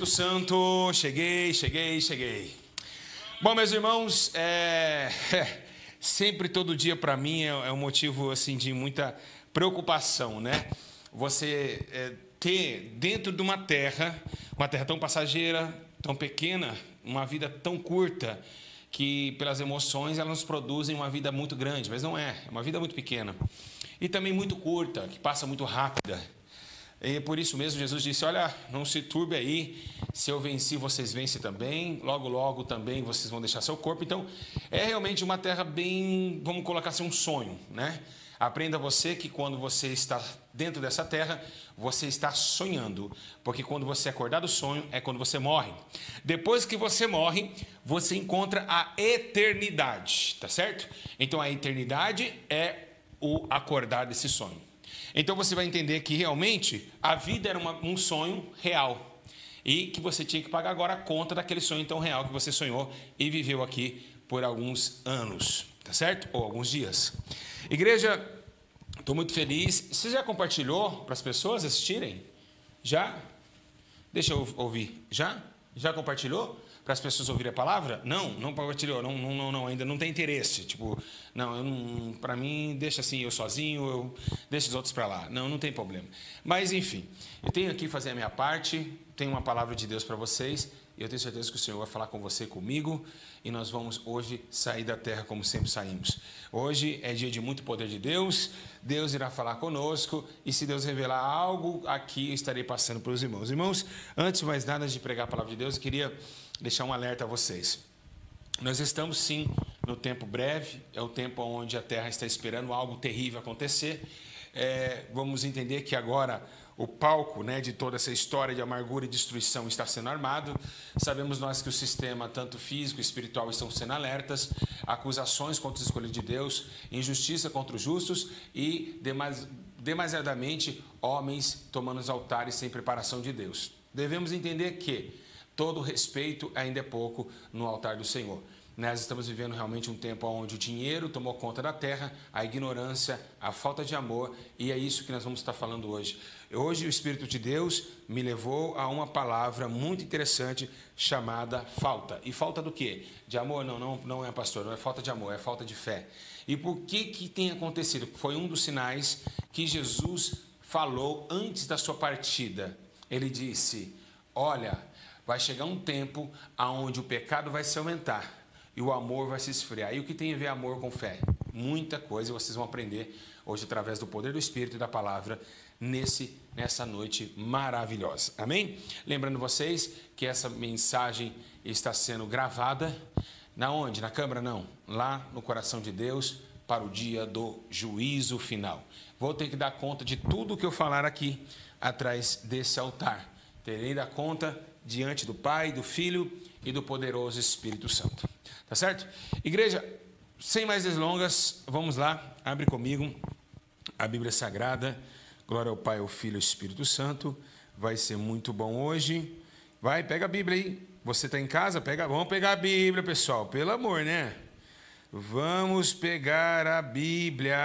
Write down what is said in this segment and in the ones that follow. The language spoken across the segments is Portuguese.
Espírito Santo, cheguei. Bom, meus irmãos, sempre todo dia para mim é um motivo assim de muita preocupação, né? Você ter dentro de uma terra tão passageira, tão pequena, uma vida tão curta, que pelas emoções elas nos produzem uma vida muito grande, mas não é uma vida muito pequena. E também muito curta, que passa muito rápida. E por isso mesmo Jesus disse, olha, não se turbe aí, se eu venci, vocês vencem também, logo, logo também vocês vão deixar seu corpo. Então, é realmente uma terra bem, vamos colocar assim, um sonho, né? Aprenda você que quando você está dentro dessa terra, você está sonhando, porque quando você acordar do sonho, é quando você morre. Depois que você morre, você encontra a eternidade, tá certo? Então, a eternidade é o acordar desse sonho. Então você vai entender que realmente a vida era um sonho real e que você tinha que pagar agora a conta daquele sonho tão real que você sonhou e viveu aqui por alguns anos, tá certo? Ou alguns dias. Igreja, estou muito feliz. Você já compartilhou para as pessoas assistirem? Já? Deixa eu ouvir. Já? Já compartilhou? Para as pessoas ouvirem a palavra? Não compartilhou, não, ainda não tem interesse. Tipo, para mim, deixa assim, eu sozinho, eu deixo os outros para lá. Não tem problema. Mas, enfim, eu tenho aqui fazer a minha parte, tenho uma palavra de Deus para vocês, e eu tenho certeza que o Senhor vai falar com você, comigo, e nós vamos hoje sair da terra como sempre saímos. Hoje é dia de muito poder de Deus, Deus irá falar conosco, e se Deus revelar algo aqui, eu estarei passando para os irmãos. Irmãos, antes de mais nada, de pregar a palavra de Deus, eu queria deixar um alerta a vocês. Nós estamos sim no tempo breve, é o tempo onde a terra está esperando algo terrível acontecer. Vamos entender que agora o palco, né, de toda essa história de amargura e destruição está sendo armado. Sabemos nós que o sistema, tanto físico e espiritual, estão sendo alertas, acusações contra os escolhidos de Deus, injustiça contra os justos e demasiadamente homens tomando os altares sem preparação de Deus. Devemos entender que todo respeito ainda é pouco no altar do Senhor. Nós estamos vivendo realmente um tempo onde o dinheiro tomou conta da terra, a ignorância, a falta de amor, e é isso que nós vamos estar falando hoje. Hoje o Espírito de Deus me levou a uma palavra muito interessante chamada falta. E falta do quê? De amor? Não é, pastor, não é falta de amor, é falta de fé. E por que tem acontecido? Foi um dos sinais que Jesus falou antes da sua partida. Ele disse, olha, vai chegar um tempo onde o pecado vai se aumentar e o amor vai se esfriar. E o que tem a ver amor com fé? Muita coisa vocês vão aprender hoje através do poder do Espírito e da palavra nessa noite maravilhosa. Amém? Lembrando vocês que essa mensagem está sendo gravada. Na onde? Na câmara? Não. Lá no coração de Deus para o dia do juízo final. Vou ter que dar conta de tudo que eu falar aqui atrás desse altar. Terei que dar conta diante do Pai, do Filho e do poderoso Espírito Santo. Tá certo? Igreja, sem mais delongas, vamos lá, abre comigo a Bíblia Sagrada. Glória ao Pai, ao Filho e ao Espírito Santo. Vai ser muito bom hoje. Vai, pega a Bíblia aí. Você está em casa? Vamos pegar a Bíblia, pessoal. Pelo amor, né? Vamos pegar a Bíblia.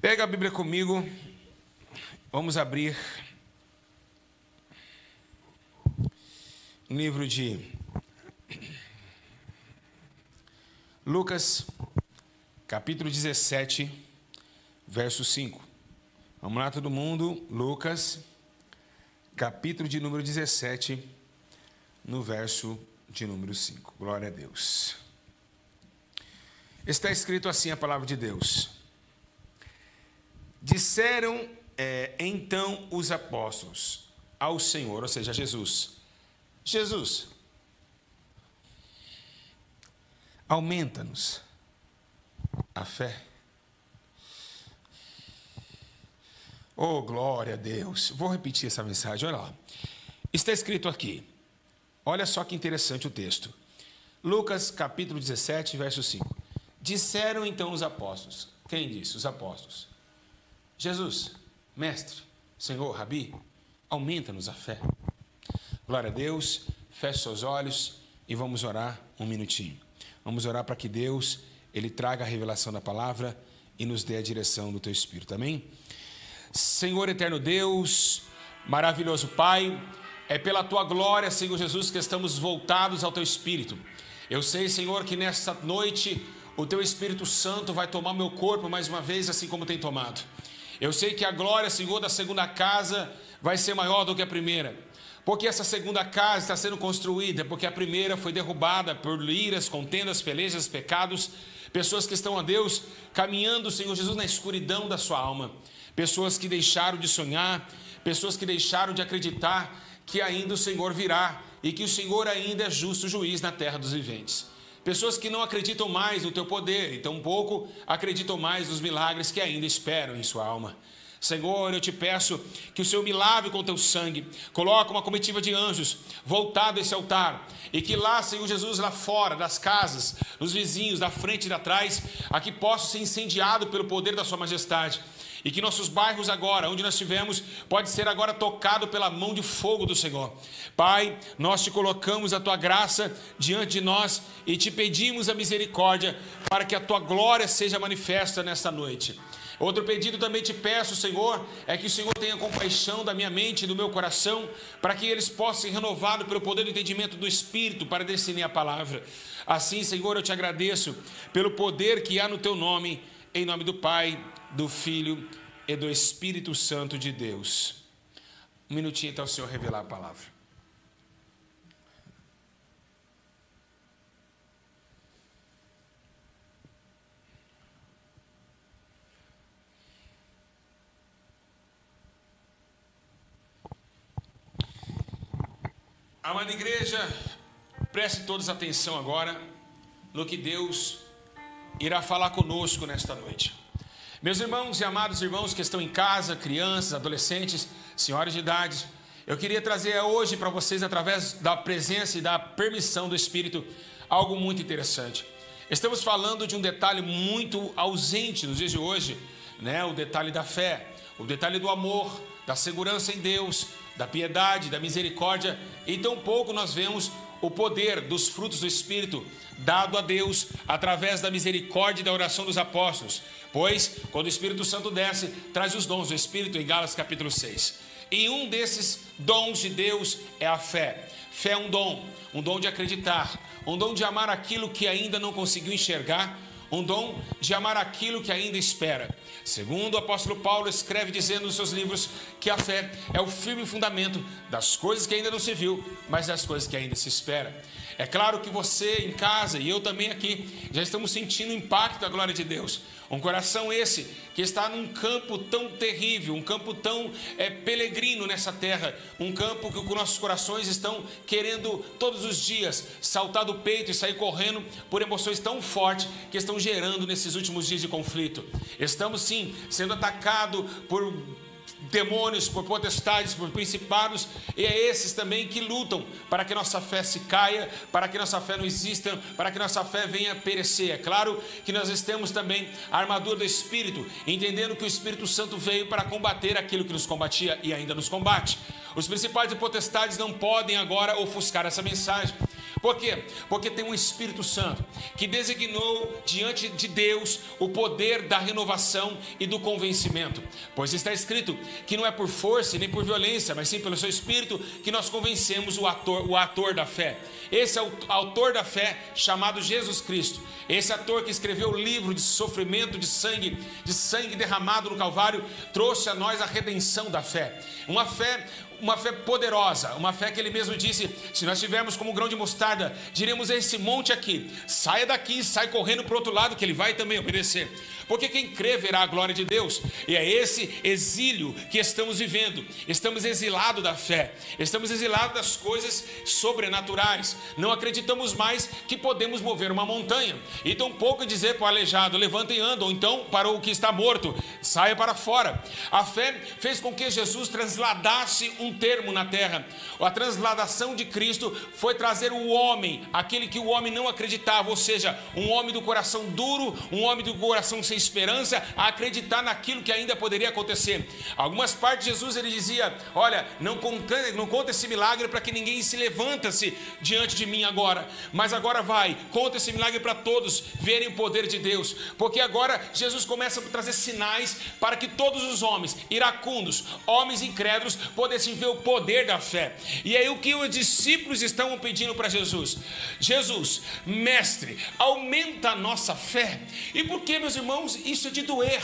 Pega a Bíblia comigo. Vamos abrir o livro de Lucas, capítulo 17, verso 5. Vamos lá, todo mundo. Lucas, capítulo de número 17, no verso de número 5. Glória a Deus. Está escrito assim a palavra de Deus. Disseram então os apóstolos ao Senhor, ou seja, a Jesus: Jesus, aumenta-nos a fé. Oh, glória a Deus. Vou repetir essa mensagem, olha lá. Está escrito aqui, olha só que interessante o texto. Lucas capítulo 17, verso 5. Disseram então os apóstolos. Quem disse? Os apóstolos. Jesus, mestre, Senhor, Rabi, aumenta-nos a fé. Glória a Deus, feche seus olhos e vamos orar um minutinho. Vamos orar para que Deus, Ele traga a revelação da palavra e nos dê a direção do Teu Espírito, amém? Senhor eterno Deus, Maravilhoso Pai, é pela Tua glória, Senhor Jesus, que estamos voltados ao Teu Espírito. Eu sei, Senhor, que nesta noite o Teu Espírito Santo vai tomar meu corpo mais uma vez, assim como tem tomado. Eu sei que a glória, Senhor, da segunda casa vai ser maior do que a primeira. Porque essa segunda casa está sendo construída, porque a primeira foi derrubada por iras, contendas, pelejas, pecados. Pessoas que estão, a Deus, caminhando, Senhor Jesus, na escuridão da sua alma. Pessoas que deixaram de sonhar, pessoas que deixaram de acreditar que ainda o Senhor virá e que o Senhor ainda é justo juiz na terra dos viventes. Pessoas que não acreditam mais no Teu poder e tampouco acreditam mais nos milagres que ainda esperam em sua alma. Senhor, eu te peço que o Senhor me lave com Teu sangue, coloque uma comitiva de anjos voltado a esse altar, e que lá, Senhor Jesus, lá fora, das casas, nos vizinhos, da frente e da trás, aqui possa ser incendiado pelo poder da Sua majestade, e que nossos bairros agora, onde nós estivermos, pode ser agora tocado pela mão de fogo do Senhor. Pai, nós te colocamos a Tua graça diante de nós e te pedimos a misericórdia para que a Tua glória seja manifesta nesta noite. Outro pedido também te peço, Senhor, é que o Senhor tenha compaixão da minha mente e do meu coração, para que eles possam ser renovados pelo poder do entendimento do Espírito para discernir a palavra. Assim, Senhor, eu te agradeço pelo poder que há no Teu nome, em nome do Pai, do Filho e do Espírito Santo de Deus. Um minutinho até o Senhor revelar a palavra. Amada igreja, preste todos atenção agora no que Deus irá falar conosco nesta noite. Meus irmãos e amados irmãos que estão em casa, crianças, adolescentes, senhoras de idade, eu queria trazer hoje para vocês, através da presença e da permissão do Espírito, algo muito interessante. Estamos falando de um detalhe muito ausente nos dias de hoje, né? O detalhe da fé, o detalhe do amor, da segurança em Deus, da piedade, da misericórdia, e tão pouco nós vemos o poder dos frutos do Espírito dado a Deus através da misericórdia e da oração dos apóstolos, pois quando o Espírito Santo desce, traz os dons do Espírito em Gálatas capítulo 6, e um desses dons de Deus é a fé. Fé é um dom de acreditar, um dom de amar aquilo que ainda não conseguiu enxergar, um dom de amar aquilo que ainda espera. Segundo o apóstolo Paulo escreve dizendo nos seus livros que a fé é o firme fundamento das coisas que ainda não se viu, mas das coisas que ainda se espera. É claro que você em casa e eu também aqui já estamos sentindo o impacto da glória de Deus. Um coração esse que está num campo tão terrível, um campo tão peregrino nessa terra, um campo que os nossos corações estão querendo todos os dias saltar do peito e sair correndo por emoções tão fortes que estão gerando nesses últimos dias de conflito. Estamos sim sendo atacados por demônios, por potestades, por principados, e é esses também que lutam para que nossa fé se caia, para que nossa fé não exista, para que nossa fé venha a perecer. É claro que nós temos também a armadura do Espírito, entendendo que o Espírito Santo veio para combater aquilo que nos combatia e ainda nos combate. Os principais e potestades não podem agora ofuscar essa mensagem. Por quê? Porque tem um Espírito Santo que designou diante de Deus o poder da renovação e do convencimento. Pois está escrito que não é por força nem por violência, mas sim pelo seu Espírito que nós convencemos o ator da fé. Esse é o autor da fé chamado Jesus Cristo. Esse ator que escreveu o livro de sofrimento, de sangue derramado no Calvário, trouxe a nós a redenção da fé. Uma fé poderosa, uma fé que ele mesmo disse: se nós tivermos como um grão de mostarda, diremos a esse monte aqui, saia daqui, sai correndo para o outro lado, que ele vai também obedecer. Porque quem crê verá a glória de Deus. E é esse exílio que estamos vivendo. Estamos exilados da fé, estamos exilados das coisas sobrenaturais. Não acreditamos mais que podemos mover uma montanha, e tampouco dizer para o aleijado: levanta e anda, ou então para o que está morto: saia para fora. A fé fez com que Jesus transladasse um termo na terra. A transladação de Cristo foi trazer o homem, aquele que o homem não acreditava, ou seja, um homem do coração duro, um homem do coração sensível, confiança e esperança a acreditar naquilo que ainda poderia acontecer. Algumas partes de Jesus ele dizia: olha, não conta esse milagre para que ninguém se levanta-se diante de mim agora, mas agora vai, conta esse milagre para todos verem o poder de Deus, porque agora Jesus começa a trazer sinais para que todos os homens iracundos, homens incrédulos, pudessem ver o poder da fé. E aí o que os discípulos estavam pedindo para Jesus? Jesus, mestre, aumenta a nossa fé. E por que, meus irmãos, isso é de doer?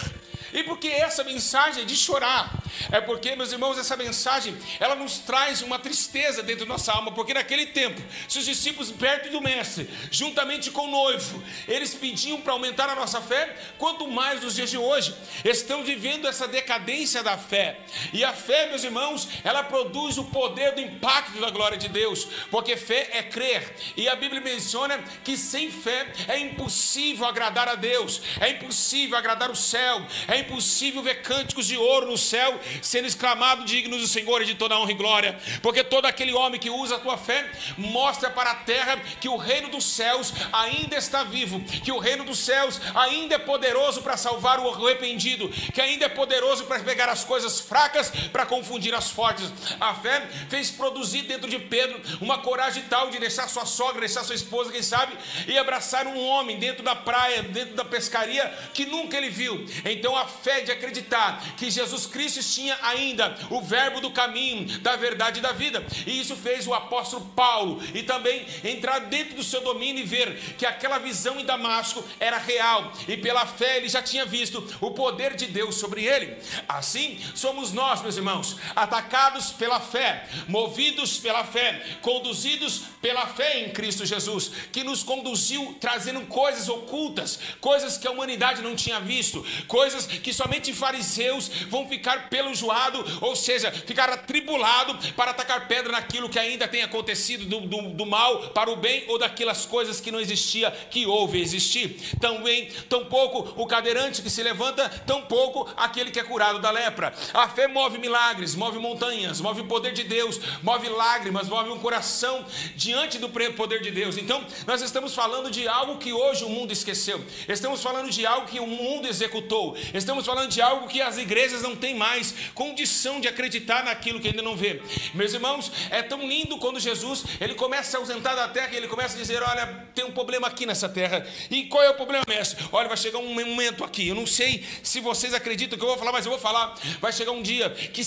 E porque essa mensagem é de chorar? É porque, meus irmãos, essa mensagem, ela nos traz uma tristeza dentro da nossa alma, porque naquele tempo, se os discípulos perto do mestre, juntamente com o noivo, eles pediam para aumentar a nossa fé, quanto mais nos dias de hoje, estão vivendo essa decadência da fé. E a fé, meus irmãos, ela produz o poder do impacto da glória de Deus, porque fé é crer, e a Bíblia menciona que sem fé é impossível agradar a Deus, é impossível agradar o céu, é impossível ver cânticos de ouro no céu sendo exclamado: dignos do Senhor e de toda honra e glória, porque todo aquele homem que usa a tua fé mostra para a terra que o reino dos céus ainda está vivo, que o reino dos céus ainda é poderoso para salvar o arrependido, que ainda é poderoso para pegar as coisas fracas para confundir as fortes. A fé fez produzir dentro de Pedro uma coragem tal de deixar sua sogra, deixar sua esposa, quem sabe, e abraçar um homem dentro da praia, dentro da pescaria, que nunca ele viu. Então a fé de acreditar que Jesus Cristo tinha ainda o verbo do caminho, da verdade e da vida, e isso fez o apóstolo Paulo e também entrar dentro do seu domínio e ver que aquela visão em Damasco era real, e pela fé ele já tinha visto o poder de Deus sobre ele. Assim somos nós, meus irmãos, atacados pela fé, movidos pela fé, conduzidos pela fé em Cristo Jesus, que nos conduziu trazendo coisas ocultas, coisas que a humanidade não tinha visto, coisas que somente fariseus vão ficar pelojoado, ou seja, ficar atribulado para atacar pedra naquilo que ainda tem acontecido do mal para o bem, ou daquelas coisas que não existia, que houve existir. Também, tampouco o cadeirante que se levanta, tampouco aquele que é curado da lepra. A fé move milagres, move montanhas, move o poder de Deus, move lágrimas, move um coração diante do poder de Deus. Então, nós estamos falando de algo que hoje o mundo esqueceu, estamos falando de algo que o mundo executou, estamos falando de algo que as igrejas não têm mais condição de acreditar naquilo que ainda não vê. Meus irmãos, é tão lindo quando Jesus, ele começa a se ausentar da terra, e ele começa a dizer: olha, tem um problema aqui nessa terra. E qual é o problema, mestre? Olha, vai chegar um momento aqui, eu não sei se vocês acreditam que eu vou falar, mas eu vou falar. Vai chegar um dia que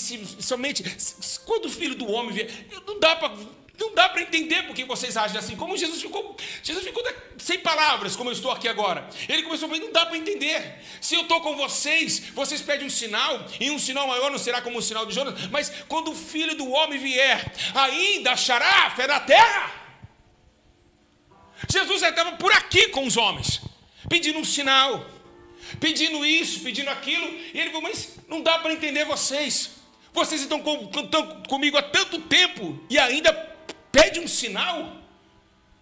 quando o Filho do Homem vier, não dá para entender porque vocês agem assim. Como Jesus ficou sem palavras, como eu estou aqui agora. Ele começou a falar: não dá para entender. Se eu estou com vocês pedem um sinal, e um sinal maior não será como o sinal de Jonas, mas quando o Filho do Homem vier, ainda achará fé na terra? Jesus já estava por aqui com os homens, pedindo um sinal, pedindo isso, pedindo aquilo, e ele falou: mas não dá para entender vocês estão comigo há tanto tempo e ainda pede um sinal?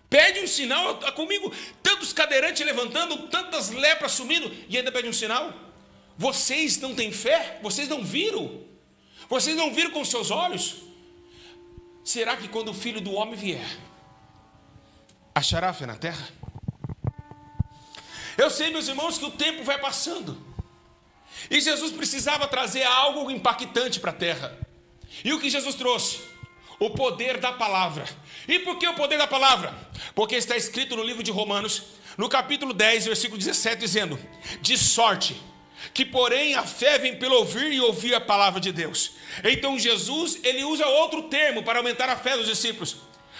Pede um sinal comigo, tantos cadeirantes levantando, tantas lepras sumindo, e ainda pede um sinal? Vocês não têm fé? Vocês não viram? Vocês não viram com seus olhos? Será que quando o Filho do Homem vier, achará fé na terra? Eu sei, meus irmãos, que o tempo vai passando, e Jesus precisava trazer algo impactante para a terra. E o que Jesus trouxe? O poder da palavra. E por que o poder da palavra? Porque está escrito no livro de Romanos, no capítulo 10, versículo 17, dizendo: de sorte que, porém, a fé vem pelo ouvir, e ouvir a palavra de Deus. Então Jesus, ele usa outro termo para aumentar a fé dos discípulos,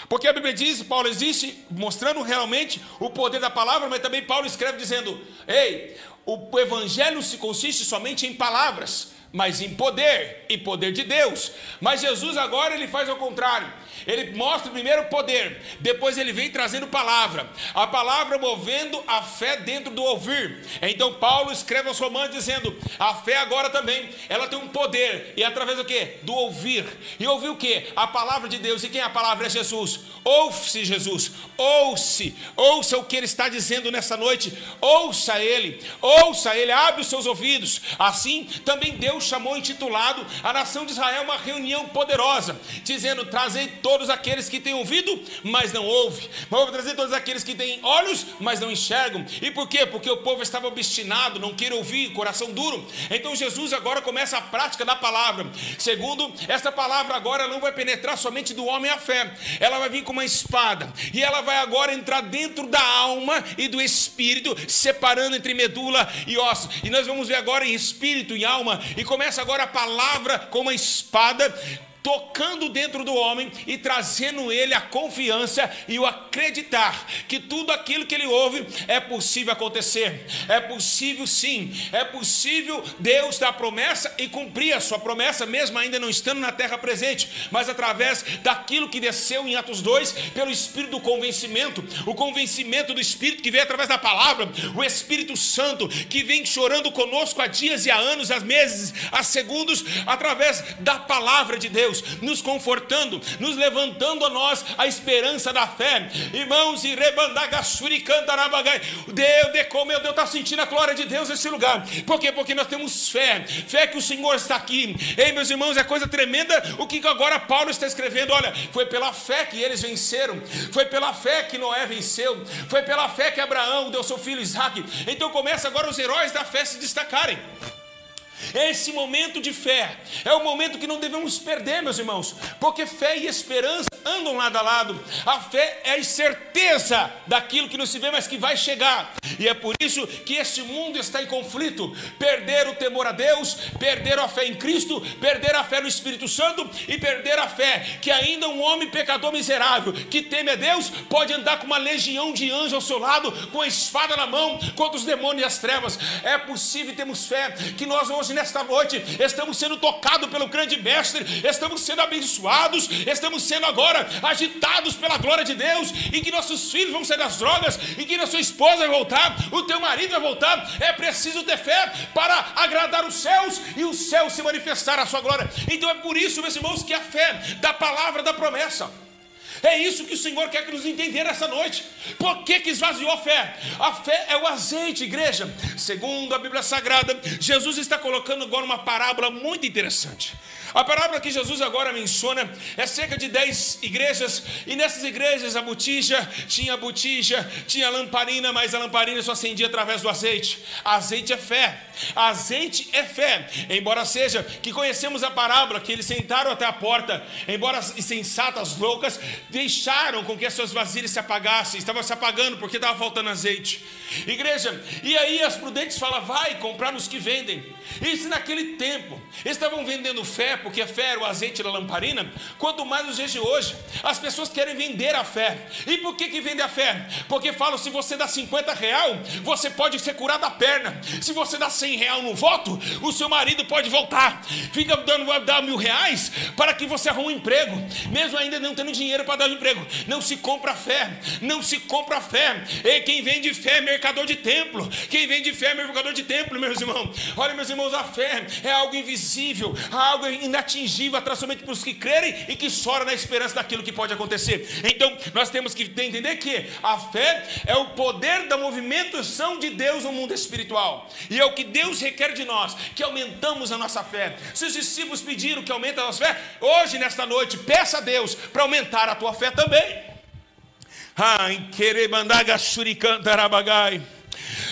porque a Bíblia diz, Paulo existe mostrando realmente o poder da palavra, mas também Paulo escreve dizendo: ei, o evangelho se consiste somente em palavras, mas em poder, e poder de Deus. Mas Jesus agora ele faz ao contrário. Ele mostra primeiro o poder, depois ele vem trazendo palavra, a palavra movendo a fé dentro do ouvir. Então Paulo escreve aos Romanos dizendo: a fé agora também, ela tem um poder, e através do quê? Do ouvir. E ouvir o quê? A palavra de Deus. E quem é a palavra? É Jesus. Ouve-se Jesus, ouça o que ele está dizendo nessa noite, ouça ele, abre os seus ouvidos. Assim também Deus chamou, intitulado a nação de Israel, uma reunião poderosa, dizendo: trazei todos todos aqueles que têm ouvido, mas não ouvem. Mas eu vou trazer todos aqueles que têm olhos, mas não enxergam. E por quê? Porque o povo estava obstinado, não queria ouvir, coração duro. Então Jesus agora começa a prática da palavra. Segundo, esta palavra agora não vai penetrar somente do homem a fé. Ela vai vir com uma espada. E ela vai agora entrar dentro da alma e do espírito, separando entre medula e ossos. E nós vamos ver agora em espírito e alma. E começa agora a palavra com uma espada, tocando dentro do homem e trazendo ele a confiança e o acreditar que tudo aquilo que ele ouve é possível acontecer. É possível sim, é possível Deus dar promessa e cumprir a sua promessa, mesmo ainda não estando na terra presente, mas através daquilo que desceu em Atos 2, pelo Espírito do convencimento, o convencimento do Espírito que vem através da palavra, o Espírito Santo que vem chorando conosco há dias e há anos, há meses, há segundos, através da palavra de Deus, nos confortando, nos levantando a nós a esperança da fé. Irmãos, e rebandagassuri cantarabagai, Deus, como meu Deus está sentindo a glória de Deus nesse lugar. Por quê? Porque nós temos fé, fé que o Senhor está aqui. Ei, meus irmãos, é coisa tremenda o que agora Paulo está escrevendo. Olha, foi pela fé que eles venceram, foi pela fé que Noé venceu, foi pela fé que Abraão deu seu filho Isaque. Então começa agora os heróis da fé se destacarem. Esse momento de fé é o momento que não devemos perder, meus irmãos, porque fé e esperança andam lado a lado. A fé é a certeza daquilo que não se vê, mas que vai chegar. E é por isso que este mundo está em conflito. Perder o temor a Deus, perder a fé em Cristo, perder a fé no Espírito Santo e perder a fé que ainda um homem pecador miserável que teme a Deus pode andar com uma legião de anjos ao seu lado, com a espada na mão contra os demônios e as trevas. É possível, temos fé que nós hoje nesta noite estamos sendo tocados pelo grande mestre, estamos sendo abençoados, estamos sendo agora agitados pela glória de Deus, e que nossos filhos vão sair das drogas, e que a sua esposa vai voltar, o teu marido vai voltar. É preciso ter fé para agradar os céus e os céus se manifestar a sua glória. Então é por isso, meus irmãos, que a fé da palavra da promessa, é isso que o Senhor quer que nos entender essa noite. Por que esvaziou a fé? A fé é o azeite, igreja. Segundo a Bíblia Sagrada, Jesus está colocando agora uma parábola muito interessante. A parábola que Jesus agora menciona é cerca de 10 igrejas, e nessas igrejas a botija, tinha lamparina, mas a lamparina só acendia através do azeite. Azeite é fé, azeite é fé. Embora seja que conhecemos a parábola, que eles sentaram até a porta, embora insensatas, loucas, deixaram com que as suas vasilhas se apagassem, estavam se apagando porque estava faltando azeite. Igreja, e aí as prudentes falam, vai comprar nos que vendem. E se naquele tempo estavam vendendo fé, porque a fé era o azeite da lamparina, quanto mais nos dias de hoje, as pessoas querem vender a fé. E por que vende a fé? Porque falam, se você dá 50 real, você pode ser curado da perna. Se você dá 100 real no voto, o seu marido pode voltar. Fica dando, vai dar 1.000 reais para que você arrume um emprego, mesmo ainda não tendo dinheiro para dar um emprego. Não se compra fé, não se compra fé. E quem vende fé é mercador de templo. Quem vende fé é mercador de templo, meus irmãos. Olha, meus irmãos, a fé é algo invisível, algo inatingível, atrás somente para os que crerem e que choram na esperança daquilo que pode acontecer. Então, nós temos que entender que a fé é o poder da movimentação de Deus no mundo espiritual. E é o que Deus requer de nós, que aumentamos a nossa fé. Se os discípulos pediram que aumente a nossa fé, hoje, nesta noite, peça a Deus para aumentar a tua fé também.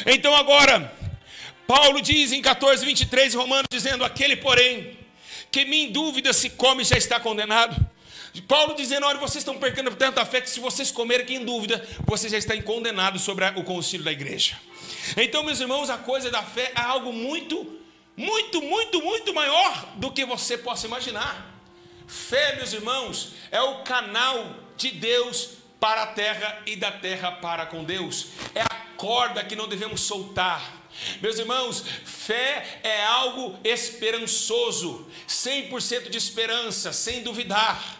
Então agora, Paulo diz em 14:23 Romanos, dizendo, aquele porém que em dúvida se come já está condenado. Paulo dizendo, olha, vocês estão perdendo tanta fé que se vocês comerem aqui em dúvida, vocês já estão condenados sobre o concílio da igreja. Então, meus irmãos, a coisa da fé é algo muito maior do que você possa imaginar. Fé, meus irmãos, é o canal de Deus para a terra e da terra para com Deus. É a corda que não devemos soltar. Meus irmãos, fé é algo esperançoso, 100% de esperança, sem duvidar,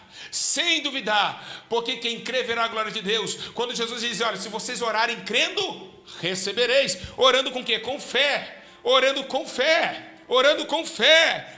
porque quem crê verá a glória de Deus. Quando Jesus diz, olha, se vocês orarem crendo, recebereis. Orando com quê? Com fé, orando com fé, orando com fé,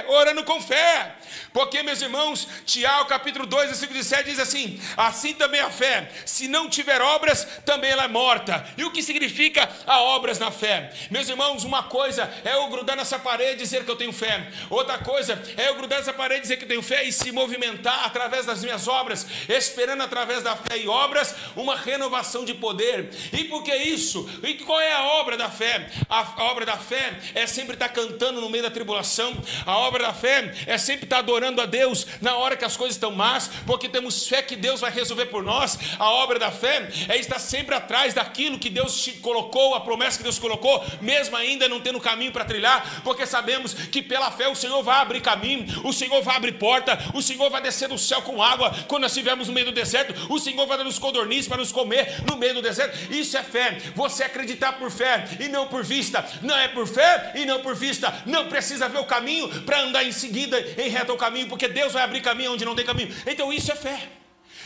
orando com fé. Porque, meus irmãos, Tiago capítulo 2, versículo 17 diz assim: assim também a fé, se não tiver obras, também ela é morta. E o que significa a obras na fé? Meus irmãos, uma coisa é eu grudar nessa parede e dizer que eu tenho fé. Outra coisa é eu grudar nessa parede e dizer que eu tenho fé e se movimentar através das minhas obras, esperando através da fé e obras uma renovação de poder. E por que isso? E qual é a obra da fé? A obra da fé é sempre estar cantando no meio da tribulação. A obra da fé é sempre estar adorando a Deus na hora que as coisas estão más, porque temos fé que Deus vai resolver por nós. A obra da fé é estar sempre atrás daquilo que Deus te colocou, a promessa que Deus colocou, mesmo ainda não tendo caminho para trilhar, porque sabemos que pela fé o Senhor vai abrir caminho, o Senhor vai abrir porta, o Senhor vai descer do céu com água quando nós estivermos no meio do deserto, o Senhor vai dar nos codornizes para nos comer no meio do deserto. Isso é fé. Você acreditar por fé e não por vista. Não é por fé e não por vista. Não precisa ver o caminho para andar em seguida em reto ao caminho, porque Deus vai abrir caminho onde não tem caminho. Então isso é fé.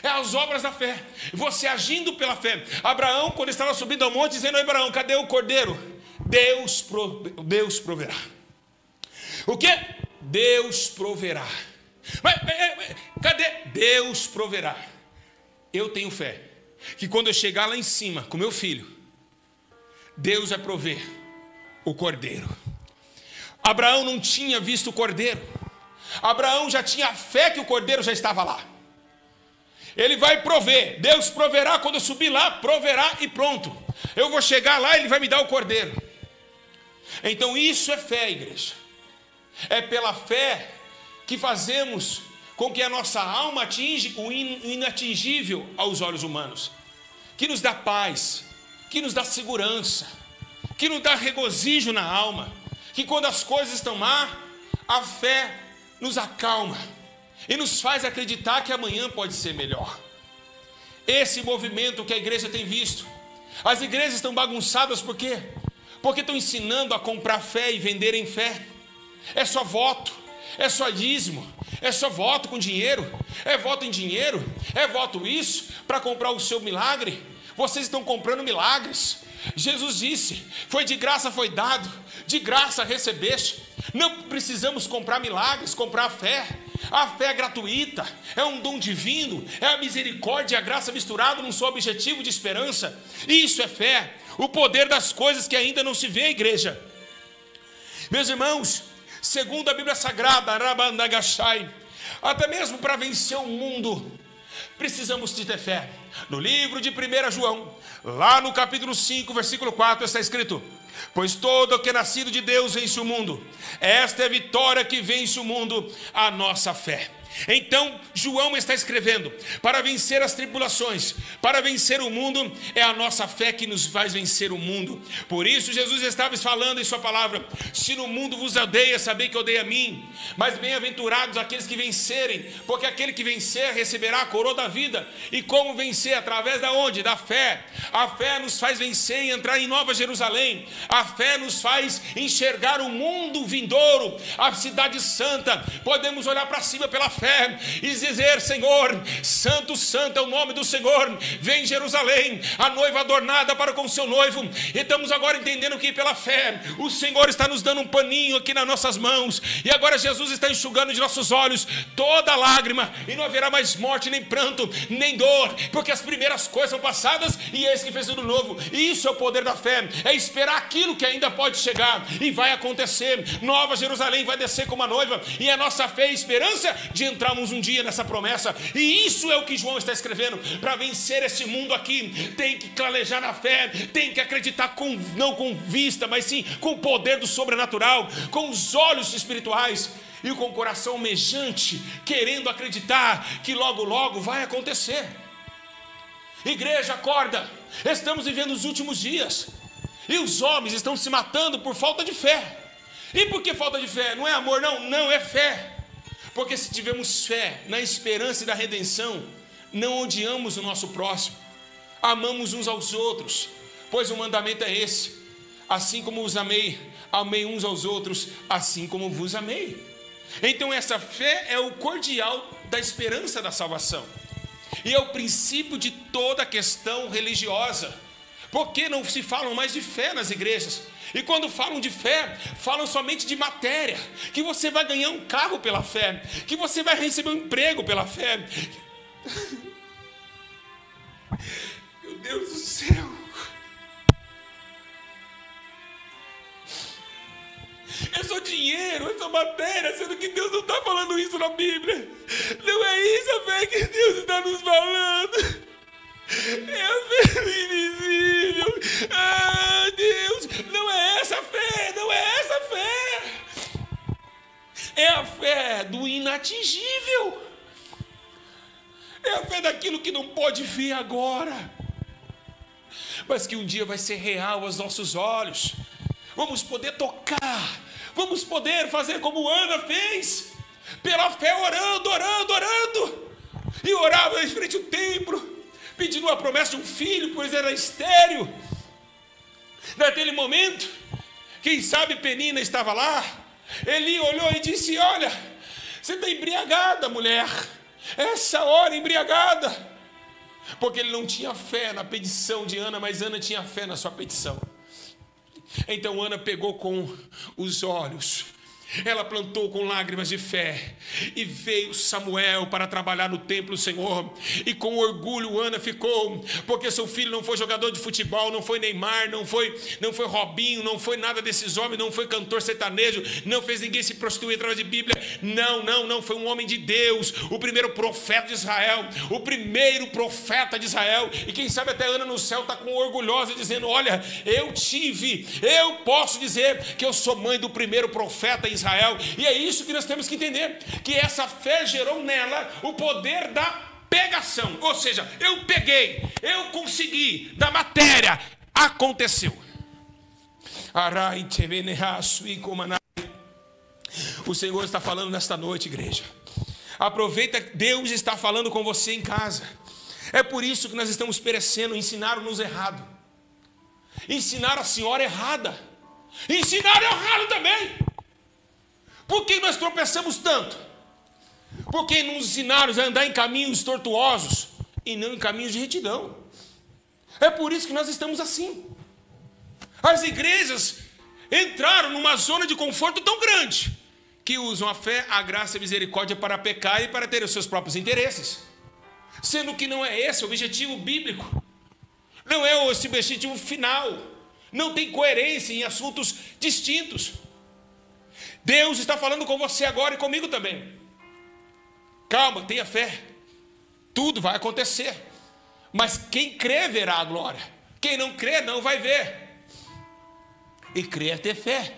É as obras da fé. Você agindo pela fé. Abraão, quando estava subindo ao monte, dizendo: Abraão, cadê o cordeiro? Deus proverá. O que? Deus proverá. Mas cadê? Deus proverá. Eu tenho fé que quando eu chegar lá em cima com meu filho, Deus vai prover o cordeiro. Abraão não tinha visto o cordeiro. Abraão já tinha fé que o cordeiro já estava lá. Ele vai prover. Deus proverá. Quando eu subir lá, proverá e pronto. Eu vou chegar lá e Ele vai me dar o cordeiro. Então isso é fé, igreja. É pela fé que fazemos com que a nossa alma atinja o inatingível aos olhos humanos, que nos dá paz, que nos dá segurança, que nos dá regozijo na alma, que quando as coisas estão má, a fé nos acalma e nos faz acreditar que amanhã pode ser melhor. Esse movimento que a igreja tem visto, as igrejas estão bagunçadas por quê? Porque estão ensinando a comprar fé e venderem fé. É só voto, é só dízimo, é só voto com dinheiro, é voto em dinheiro, é voto isso para comprar o seu milagre. Vocês estão comprando milagres. Jesus disse: foi de graça foi dado, de graça recebeste. Não precisamos comprar milagres, comprar fé. A fé é gratuita, é um dom divino, é a misericórdia e a graça misturado num só objetivo de esperança. Isso é fé, o poder das coisas que ainda não se vê, igreja. Meus irmãos, segundo a Bíblia Sagrada, até mesmo para vencer o mundo, precisamos de ter fé. No livro de 1 João, lá no capítulo 5, versículo 4, está escrito: pois todo o que é nascido de Deus vence o mundo. Esta é a vitória que vence o mundo, a nossa fé. Então João está escrevendo: para vencer as tribulações, para vencer o mundo, é a nossa fé que nos faz vencer o mundo. Por isso Jesus estava falando em sua palavra: se no mundo vos odeia, sabei que odeia a mim. Mas bem-aventurados aqueles que vencerem, porque aquele que vencer receberá a coroa da vida. E como vencer? Através da onde? Da fé. A fé nos faz vencer e entrar em Nova Jerusalém. A fé nos faz enxergar o mundo vindouro, a cidade santa. Podemos olhar para cima pela fé e dizer: Senhor, santo, santo é o nome do Senhor. Vem Jerusalém, a noiva adornada para com seu noivo. E estamos agora entendendo que pela fé o Senhor está nos dando um paninho aqui nas nossas mãos, e agora Jesus está enxugando de nossos olhos toda lágrima, e não haverá mais morte, nem pranto, nem dor, porque as primeiras coisas são passadas e eis que fez tudo novo. E isso é o poder da fé, é esperar aquilo que ainda pode chegar e vai acontecer. Nova Jerusalém vai descer como a noiva, e a nossa fé e esperança de entrarmos um dia nessa promessa. E isso é o que João está escrevendo. Para vencer esse mundo aqui, tem que clarejar na fé, tem que acreditar não com vista, mas sim com o poder do sobrenatural, com os olhos espirituais e com o coração almejante, querendo acreditar que logo logo vai acontecer. Igreja, acorda. Estamos vivendo os últimos dias e os homens estão se matando por falta de fé. E por que falta de fé? Não é amor, não é fé. Porque se tivermos fé na esperança e da redenção, não odiamos o nosso próximo, amamos uns aos outros, pois o mandamento é esse: assim como vos amei, amei uns aos outros, assim como vos amei. Então essa fé é o cordial da esperança da salvação, e é o princípio de toda a questão religiosa. Por que não se falam mais de fé nas igrejas? E quando falam de fé, falam somente de matéria, que você vai ganhar um carro pela fé, que você vai receber um emprego pela fé. Meu Deus do céu. É só dinheiro, é só matéria, sendo que Deus não está falando isso na Bíblia. Não é isso a fé que Deus está nos falando. É a fé invisível. Ah, Deus, não é essa fé, não é essa fé. É a fé do inatingível. É a fé daquilo que não pode ver agora, mas que um dia vai ser real aos nossos olhos. Vamos poder tocar, vamos poder fazer como Ana fez, pela fé orando, orando, orando. E orava em frente ao templo, pedindo a promessa de um filho, pois era estéril. Naquele momento, quem sabe Penina estava lá. Eli olhou e disse: olha, você está embriagada, mulher, essa hora embriagada. Porque ele não tinha fé na petição de Ana, mas Ana tinha fé na sua petição. Então Ana pegou com os olhos, ela plantou com lágrimas de fé, e veio Samuel para trabalhar no templo do Senhor, e com orgulho Ana ficou, porque seu filho não foi jogador de futebol, não foi Neymar, não foi Robinho, não foi nada desses homens, não foi cantor sertanejo, não fez ninguém se prostituir através de Bíblia, não, foi um homem de Deus, o primeiro profeta de Israel, o primeiro profeta de Israel. E quem sabe até Ana no céu está com orgulhosa, dizendo: olha, eu posso dizer que eu sou mãe do primeiro profeta em Israel. E é isso que nós temos que entender, que essa fé gerou nela o poder da pegação, ou seja, eu peguei, eu consegui, da matéria, aconteceu. O Senhor está falando nesta noite, igreja. Aproveita, Deus está falando com você em casa. É por isso que nós estamos perecendo. Ensinaram-nos errado, ensinaram a senhora errada, ensinaram errado também. Por que nós tropeçamos tanto? Porque nos ensinaram a andar em caminhos tortuosos e não em caminhos de retidão. É por isso que nós estamos assim. As igrejas entraram numa zona de conforto tão grande que usam a fé, a graça e a misericórdia para pecar e para ter os seus próprios interesses, sendo que não é esse o objetivo bíblico, não é esse o objetivo final. Não tem coerência em assuntos distintos. Deus está falando com você agora e comigo também. Calma, tenha fé. Tudo vai acontecer. Mas quem crê verá a glória. Quem não crê não vai ver. E crer é ter fé.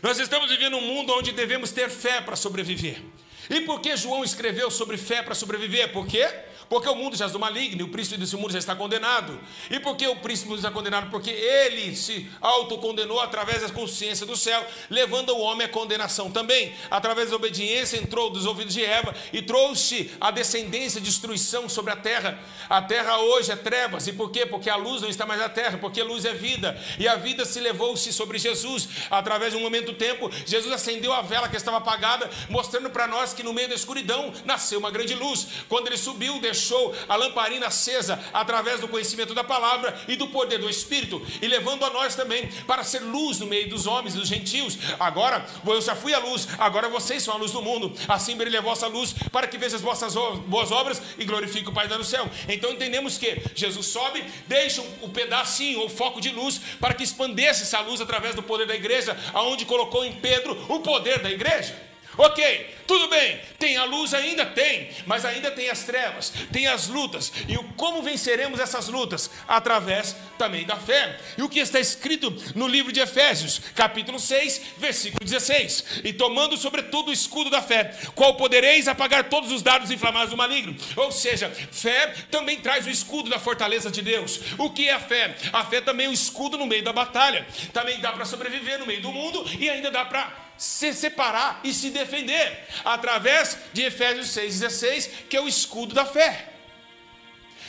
Nós estamos vivendo um mundo onde devemos ter fé para sobreviver. E por que João escreveu sobre fé para sobreviver? Por quê? Porque o mundo jaz do maligno, e o príncipe desse mundo já está condenado. E por que o príncipe está condenado? Porque ele se autocondenou através da consciência do céu, levando o homem à condenação também. Através da obediência entrou dos ouvidos de Eva e trouxe a descendência, destruição sobre a terra. A terra hoje é trevas. E por quê? Porque a luz não está mais na terra, porque a luz é vida. E a vida se levou-se sobre Jesus. Através de um momento do tempo, Jesus acendeu a vela que estava apagada, mostrando para nós que no meio da escuridão nasceu uma grande luz. Quando ele subiu, deixou a lamparina acesa através do conhecimento da palavra e do poder do Espírito, e levando a nós também para ser luz no meio dos homens e dos gentios. Agora, eu já fui a luz, agora vocês são a luz do mundo. Assim brilhe a vossa luz, para que veja as vossas boas obras e glorifique o Pai no céu. Então entendemos que Jesus sobe, deixa o pedacinho, o foco de luz, para que expandesse essa luz através do poder da igreja, aonde colocou em Pedro o poder da igreja. Ok, tudo bem, tem a luz ainda? Tem, mas ainda tem as trevas, tem as lutas. E como venceremos essas lutas? Através também da fé. E o que está escrito no livro de Efésios, capítulo 6, versículo 16: e tomando sobretudo o escudo da fé, qual podereis apagar todos os dardos inflamados do maligno. Ou seja, fé também traz o escudo da fortaleza de Deus. O que é a fé? A fé também é um escudo no meio da batalha. Também dá para sobreviver no meio do mundo, e ainda dá para se separar e se defender através de Efésios 6,16, que é o escudo da fé.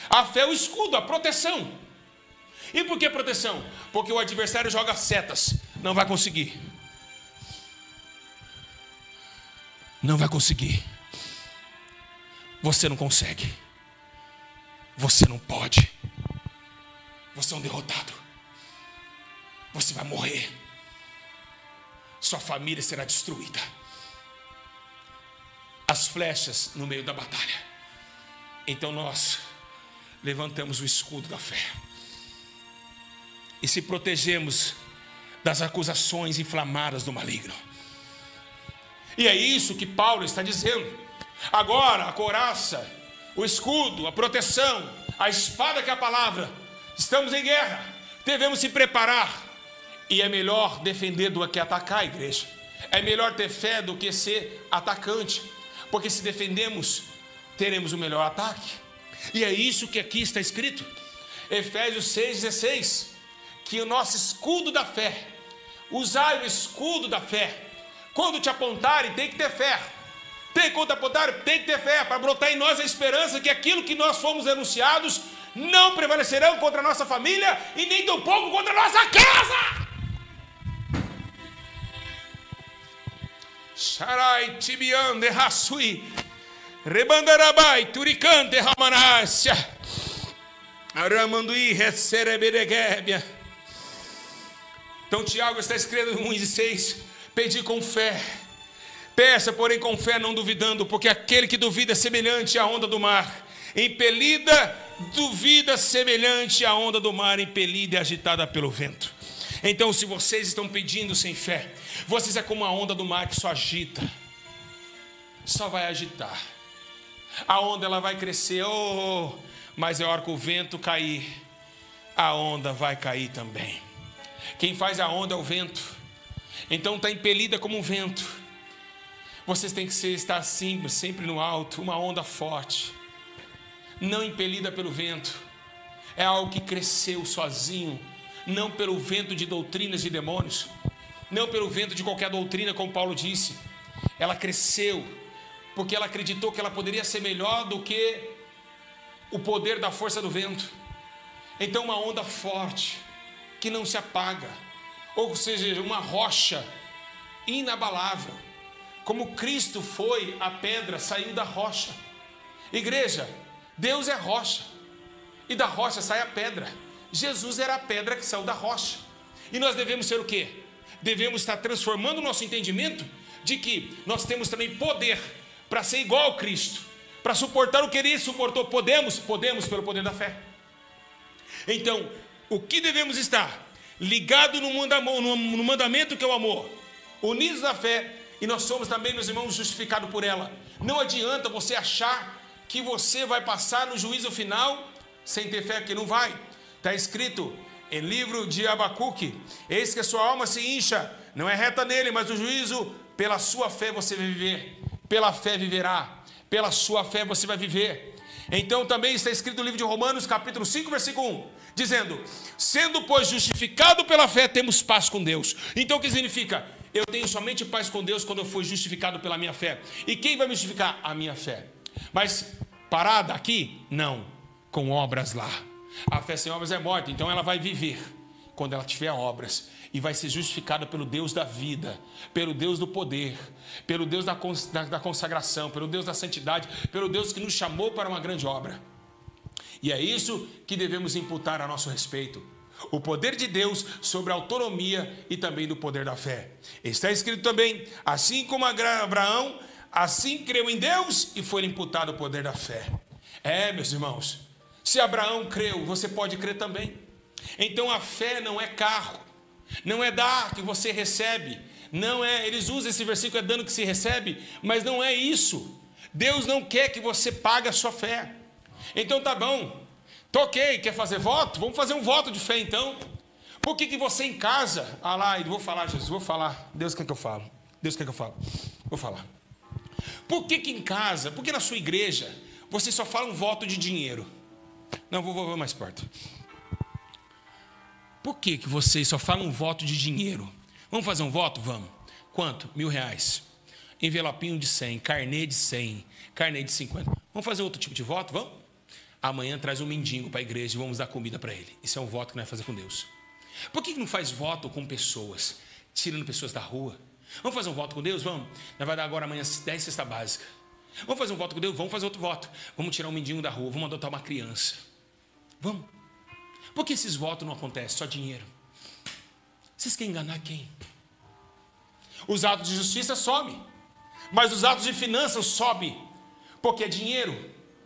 A fé é o escudo, a proteção. E por que proteção? Porque o adversário joga setas, não vai conseguir. Não vai conseguir. Você não consegue. Você não pode. você é um derrotado. Você vai morrer. Sua família será destruída. As flechas no meio da batalha. Então nós levantamos o escudo da fé e se protegemos das acusações inflamadas do maligno. E é isso que Paulo está dizendo. Agora a couraça, o escudo, a proteção, a espada que é a palavra. Estamos em guerra, devemos se preparar. E é melhor defender do que atacar, igreja. É melhor ter fé do que ser atacante, porque se defendemos, teremos o melhor ataque. E é isso que aqui está escrito, Efésios 6,16, que o nosso escudo da fé, usai o escudo da fé. Quando te apontarem, tem que ter fé. Quando apontarem, tem que ter fé, para brotar em nós a esperança que aquilo que nós fomos anunciados não prevalecerão contra a nossa família e nem tampouco contra a nossa casa. Sharai tibiande rasui rebandarabai turicante ramanácia aramandui recereberegebia. Então Tiago está escrevendo em 1:6: pedi com fé, peça porém com fé, não duvidando, porque aquele que duvida é semelhante à onda do mar impelida, duvida semelhante à onda do mar impelida e agitada pelo vento. Então, se vocês estão pedindo sem fé, vocês é como a onda do mar que só agita, só vai agitar. A onda ela vai crescer, mas a hora que o vento cair, a onda vai cair também. Quem faz a onda é o vento. Então está impelida como um vento. Vocês têm que estar assim, sempre no alto, uma onda forte, não impelida pelo vento. É algo que cresceu sozinho, não pelo vento de doutrinas de demônios, não pelo vento de qualquer doutrina, como Paulo disse. Ela cresceu porque ela acreditou que ela poderia ser melhor do que o poder da força do vento. Então uma onda forte, que não se apaga, ou seja, uma rocha inabalável, como Cristo foi a pedra, saiu da rocha. Igreja, Deus é rocha, e da rocha sai a pedra. Jesus era a pedra que saiu da rocha. E nós devemos ser o quê? Devemos estar transformando o nosso entendimento de que nós temos também poder para ser igual a Cristo, para suportar o que Ele suportou. Podemos pelo poder da fé. Então, o que devemos estar? Ligado no mandamento que é o amor, unidos na fé, e nós somos também, meus irmãos, justificados por ela. Não adianta você achar que você vai passar no juízo final sem ter fé, que não vai. Está escrito em livro de Abacuque: eis que a sua alma se incha, não é reta nele, mas o juízo, pela sua fé você vai viver, pela fé viverá, pela sua fé você vai viver. Então também está escrito no livro de Romanos, capítulo 5, versículo 1, dizendo: sendo pois justificado pela fé, temos paz com Deus. Então o que significa? Eu tenho somente paz com Deus quando eu fui justificado pela minha fé. E quem vai me justificar? A minha fé. Mas parada aqui? Não, com obras lá. A fé sem obras é morta, então ela vai viver quando ela tiver obras, e vai ser justificada pelo Deus da vida, pelo Deus do poder, pelo Deus da consagração, pelo Deus da santidade, pelo Deus que nos chamou para uma grande obra. E é isso que devemos imputar a nosso respeito: o poder de Deus sobre a autonomia e também do poder da fé. Está escrito também: assim como Abraão, assim creu em Deus e foi imputado o poder da fé. Meus irmãos, se Abraão creu, você pode crer também. Então a fé não é carro, não é dar que você recebe, não é, eles usam esse versículo, é dando que se recebe, mas não é isso. Deus não quer que você pague a sua fé. Então tá bom, toquei, quer fazer voto? Vamos fazer um voto de fé então. Por que você em casa, vou falar, Jesus, vou falar, Deus quer que eu falo, vou falar. Por que em casa, por que na sua igreja, você só fala um voto de dinheiro? Não, vou mais perto. Por que vocês só falam um voto de dinheiro? Vamos fazer um voto? Vamos. Quanto? R$1.000. Envelopinho de 100, carnê de 100, carnê de 50. Vamos fazer outro tipo de voto? Vamos? Amanhã traz um mendigo para a igreja e vamos dar comida para ele. Isso é um voto que nós vamos fazer com Deus. Por que não faz voto com pessoas, tirando pessoas da rua? Vamos fazer um voto com Deus? Vamos. Nós vamos dar agora amanhã 10 cesta básica. Vamos fazer um voto com Deus? Vamos fazer outro voto. Vamos tirar um mendigo da rua, vamos adotar uma criança. Vamos. Por que esses votos não acontecem? Só dinheiro. Vocês querem enganar quem? Os atos de justiça sobem, mas os atos de finanças sobem, porque é dinheiro,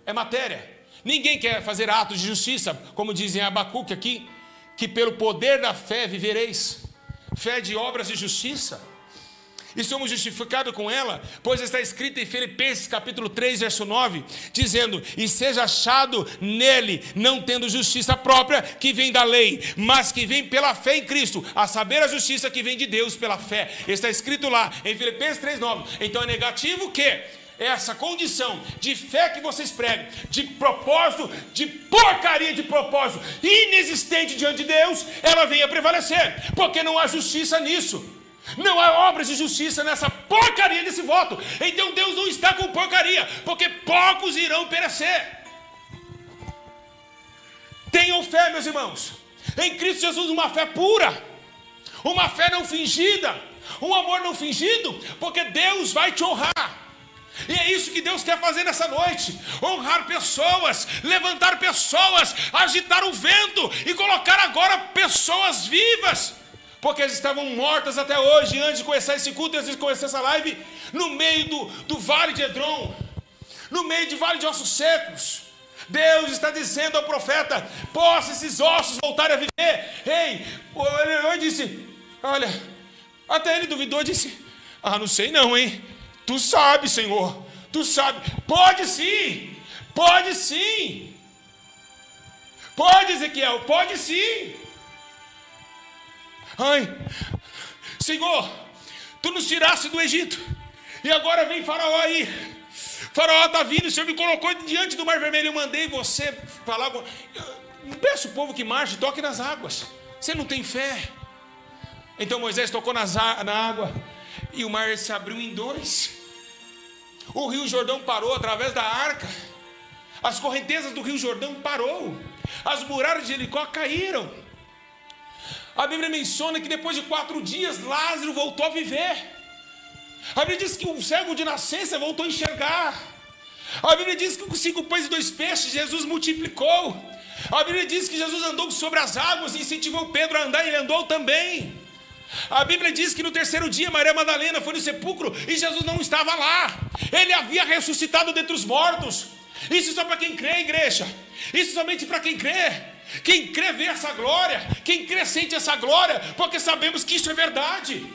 é matéria. Ninguém quer fazer atos de justiça, como dizem Abacuque aqui, que pelo poder da fé vivereis. Fé de obras de justiça. E somos justificados com ela, pois está escrito em Filipenses capítulo 3, verso 9, dizendo: e seja achado nele, não tendo justiça própria que vem da lei, mas que vem pela fé em Cristo, a saber a justiça que vem de Deus pela fé. Está escrito lá em Filipenses 3, 9. Então é negativo que essa condição de fé que vocês pregam, de propósito, de porcaria de propósito, inexistente diante de Deus, ela venha prevalecer, porque não há justiça nisso. Não há obras de justiça nessa porcaria desse voto. Então Deus não está com porcaria, porque poucos irão perecer. Tenham fé, meus irmãos, em Cristo Jesus, uma fé pura, uma fé não fingida, um amor não fingido, porque Deus vai te honrar. E é isso que Deus quer fazer nessa noite: honrar pessoas, levantar pessoas, agitar o vento e colocar agora pessoas vivas, porque elas estavam mortas até hoje, antes de começar esse culto, antes de começar essa live, no meio do vale de Edrom, no meio de vale de ossos secos. Deus está dizendo ao profeta: possa esses ossos voltarem a viver. Ei, ele disse, olha, até ele duvidou, disse: não sei não, hein? Tu sabe, Senhor, tu sabe. Pode sim, pode sim. Pode, Ezequiel, pode sim. Ai, Senhor, tu nos tiraste do Egito, e agora vem Faraó aí. Faraó está vindo, o Senhor me colocou diante do Mar Vermelho. Eu mandei você falar. Não peço o povo que marche, toque nas águas. Você não tem fé. Então Moisés tocou na água, e o mar se abriu em dois. O rio Jordão parou através da arca. As correntezas do rio Jordão parou. As muralhas de Jericó caíram. A Bíblia menciona que depois de 4 dias Lázaro voltou a viver. A Bíblia diz que o cego de nascença voltou a enxergar. A Bíblia diz que com 5 pães e 2 peixes Jesus multiplicou. A Bíblia diz que Jesus andou sobre as águas e incentivou Pedro a andar, e ele andou também. A Bíblia diz que no 3º dia Maria Madalena foi no sepulcro e Jesus não estava lá. Ele havia ressuscitado dentre os mortos. Isso só para quem crê, igreja. Isso somente para quem crê. Quem crê vê essa glória. Quem crê sente essa glória, porque sabemos que isso é verdade.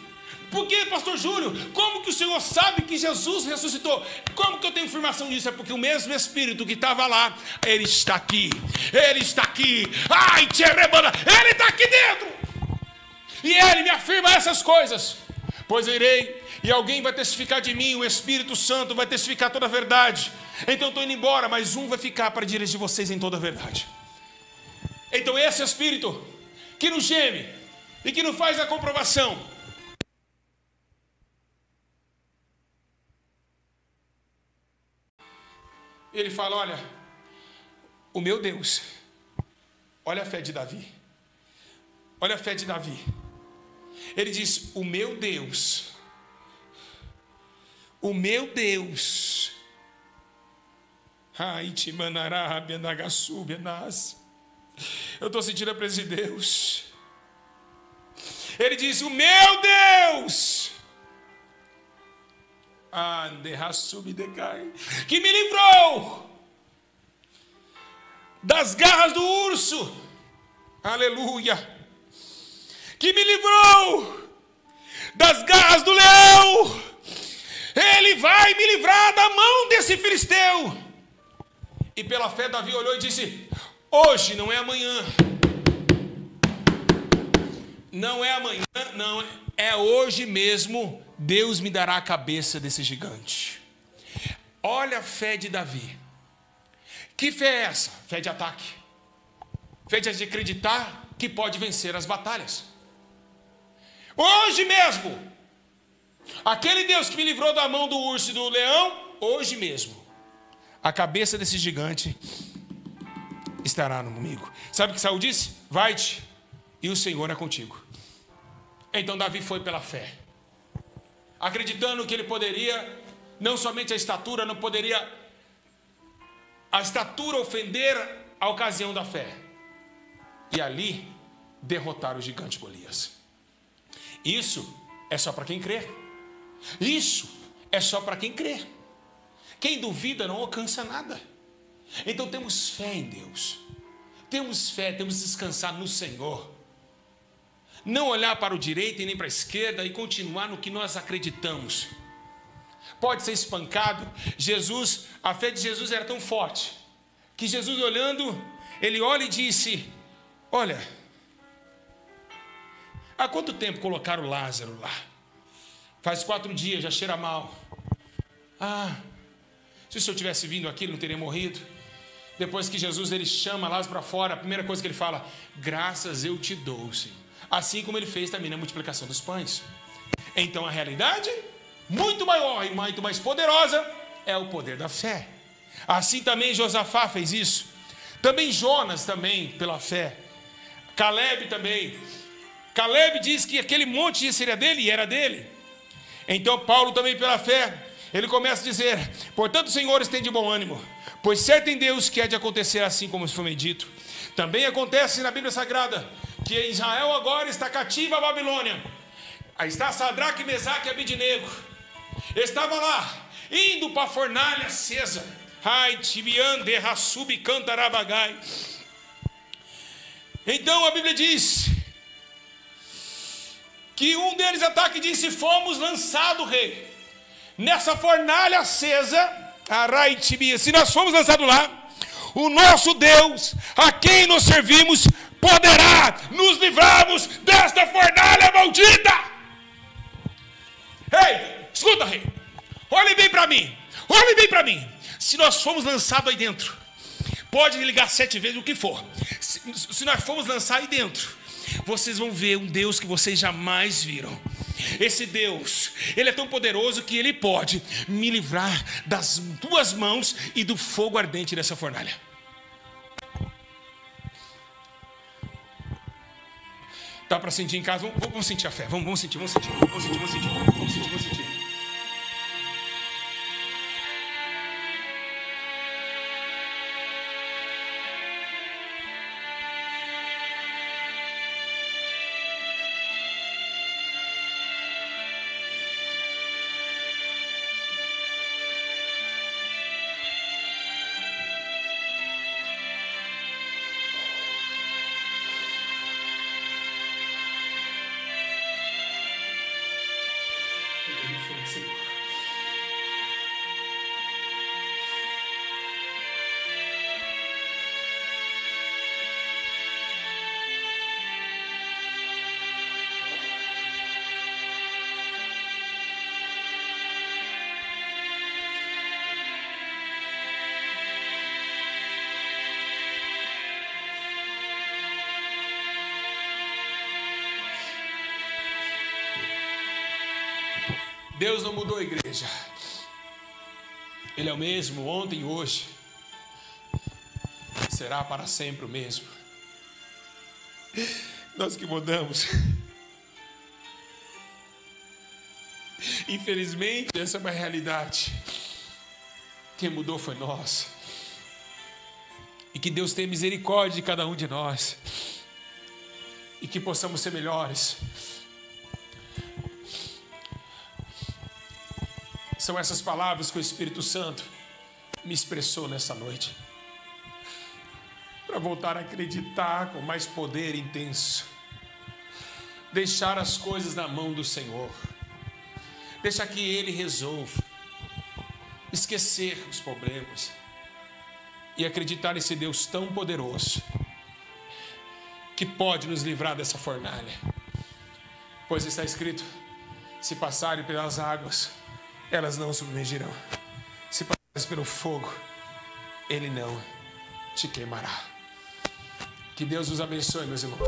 Por que, pastor Júlio? Como que o Senhor sabe que Jesus ressuscitou? Como que eu tenho informação disso? É porque o mesmo Espírito que estava lá, ele está aqui. Ele está aqui. Ai, tcherebana, ele está aqui dentro. E ele me afirma essas coisas. Pois irei, e alguém vai testificar de mim, o Espírito Santo vai testificar toda a verdade. Então estou indo embora, mas um vai ficar para dirigir vocês em toda a verdade. Então esse Espírito que nos geme e que nos faz a comprovação, ele fala: olha, o meu Deus, olha a fé de Davi, olha a fé de Davi. Ele diz: o meu Deus, o meu Deus. Ai, Timanará, Benagaçu, Benaz. Eu estou sentindo a presença de Deus. Ele diz: o meu Deus, que me livrou das garras do urso, aleluia, que me livrou das garras do leão, ele vai me livrar da mão desse filisteu. E pela fé Davi olhou e disse: hoje não é amanhã, não é amanhã, não, é hoje mesmo. Deus me dará a cabeça desse gigante. Olha a fé de Davi. Que fé é essa? Fé de ataque. Fé de acreditar que pode vencer as batalhas. Hoje mesmo, aquele Deus que me livrou da mão do urso e do leão, hoje mesmo, a cabeça desse gigante estará comigo. Sabe o que Saul disse? Vai-te, e o Senhor é contigo. Então Davi foi pela fé, acreditando que ele poderia, não somente a estatura, não poderia a estatura ofender a ocasião da fé, e ali derrotar o gigante Golias. Isso é só para quem crê. Isso é só para quem crê. Quem duvida não alcança nada. Então temos fé em Deus. Temos fé, temos que descansar no Senhor. Não olhar para o direito e nem para a esquerda e continuar no que nós acreditamos. Pode ser espancado. Jesus, a fé de Jesus era tão forte que Jesus olhando, ele olha e disse: olha, há quanto tempo colocaram Lázaro lá? Faz 4 dias, já cheira mal. Se o senhor tivesse vindo aqui, ele não teria morrido. Depois que Jesus ele chama Lázaro para fora, a primeira coisa que ele fala: graças eu te dou, Senhor. Assim como ele fez também na multiplicação dos pães. Então a realidade, muito maior e muito mais poderosa, é o poder da fé. Assim também Josafá fez isso. Também Jonas também, pela fé. Caleb também. Caleb diz que aquele monte seria dele e era dele. Então Paulo também pela fé, ele começa a dizer: portanto, senhores, tem de bom ânimo, pois certo em Deus que há de acontecer assim como foi dito. Também acontece na Bíblia Sagrada que Israel agora está cativa à Babilônia. Aí está Sadraque, Mesaque e Abidnego. Estava lá, indo para a fornalha acesa. Ai, tibiande, rassub, cantarabagai. Então a Bíblia diz que um deles ataca e disse: fomos lançados, rei, nessa fornalha acesa. Se nós fomos lançados lá, o nosso Deus, a quem nós servimos, poderá nos livrarmos desta fornalha maldita. Ei, escuta, rei, olhe bem para mim, olhe bem para mim. Se nós fomos lançados aí dentro, pode ligar 7 vezes o que for. Se nós fomos lançados aí dentro, vocês vão ver um Deus que vocês jamais viram. Esse Deus, ele é tão poderoso que ele pode me livrar das 2 mãos e do fogo ardente dessa fornalha. Dá para sentir em casa? Vamos sentir a fé. Vamos sentir. Deus não mudou a igreja. Ele é o mesmo ontem e hoje. E será para sempre o mesmo. Nós que mudamos. Infelizmente, essa é uma realidade. Quem mudou foi nós. E que Deus tenha misericórdia de cada um de nós. E que possamos ser melhores. São essas palavras que o Espírito Santo me expressou nessa noite. Para voltar a acreditar com mais poder intenso. Deixar as coisas na mão do Senhor. Deixar que Ele resolva. Esquecer os problemas. E acreditar nesse Deus tão poderoso. Que pode nos livrar dessa fornalha. Pois está escrito: se passarem pelas águas, elas não submergirão. Se passares pelo fogo, ele não te queimará. Que Deus os abençoe, meus irmãos.